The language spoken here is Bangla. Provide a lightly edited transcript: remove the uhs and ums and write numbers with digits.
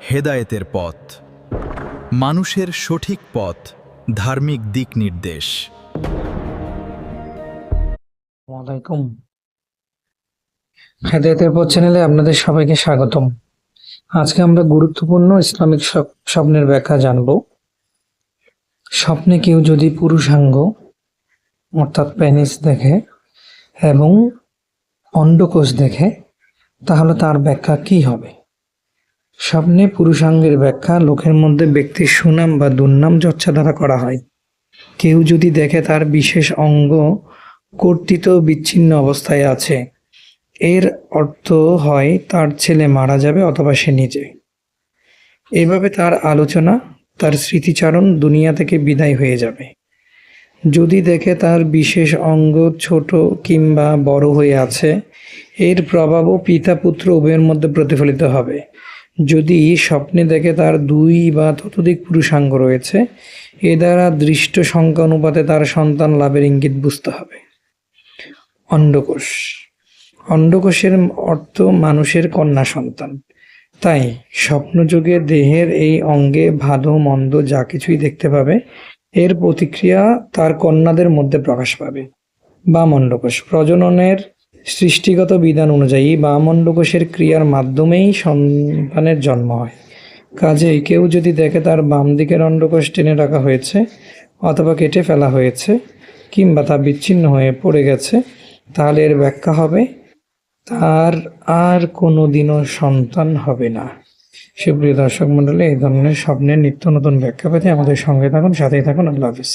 হেদায়েতের পথ, মানুষের সঠিক পথ, ধার্মিক দিক নির্দেশ। ওয়ালাইকুম। হেদায়েতের পথ চ্যানেলে আপনাদের সবাইকে স্বাগতম। আজকে আমরা গুরুত্বপূর্ণ ইসলামিক স্বপ্নের ব্যাখ্যা জানব। স্বপ্নে কেউ যদি পুরুষাঙ্গ অর্থাৎ পেনিস দেখে এবং অন্ডকোষ দেখে তাহলে তার ব্যাখ্যা কি হবে? স্বপ্নে পুরুষাঙ্গের ব্যাখ্যা লোকের মধ্যে ব্যক্তির সুনাম বা দুর্নাম চর্চা দ্বারা করা হয়। কেউ যদি দেখে তার বিশেষ অঙ্গ কর্তৃত বিচ্ছিন্ন অবস্থায় আছে, এর অর্থ হয় তার ছেলে মারা যাবে অথবা সে নিজে। এভাবে তার আলোচনা, তার স্মৃতিচারণ দুনিয়া থেকে বিদায় হয়ে যাবে। যদি দেখে তার বিশেষ অঙ্গ ছোট কিংবা বড় হয়ে আছে, এর প্রভাবও পিতা পুত্র উভয়ের মধ্যে প্রতিফলিত হবে। যদি স্বপ্নে দেখে তার 2 বা ততোধিক পুরুষাঙ্গ রয়েছে, এ দ্বারা দৃষ্ট সংখ্যা অনুপাতে তার সন্তান লাভের ইঙ্গিত বুঝতে হবে। অন্ডকোষ। অন্ডকোষের অর্থ মানুষের কন্যা সন্তান। তাই স্বপ্নযোগে দেহের এই অঙ্গে ভালো মন্দ যা কিছুই দেখতে পাবে, এর প্রতিক্রিয়া তার কন্যাদের মধ্যে প্রকাশ পাবে। বাম অন্ডকোষ। প্রজননের সৃষ্টিগত বিধান অনুযায়ী বাম অন্ডকোষের ক্রিয়ার মাধ্যমেই সন্তানের জন্ম হয়। কাজেই কেউ যদি দেখে তার বাম দিকের অন্ডকোষ টেনে রাখা হয়েছে অথবা কেটে ফেলা হয়েছে কিংবা তা বিচ্ছিন্ন হয়ে পড়ে গেছে, তাহলে এর ব্যাখ্যা হবে তার আর কোনোদিনও সন্তান হবে না। সুপ্রিয় দর্শক মণ্ডলী, এই ধরনের স্বপ্নের নিত্য নতুন ব্যাখ্যা পেতে আমাদের সঙ্গে থাকুন, সাথেই থাকুন। আল্লাহ হাফেজ।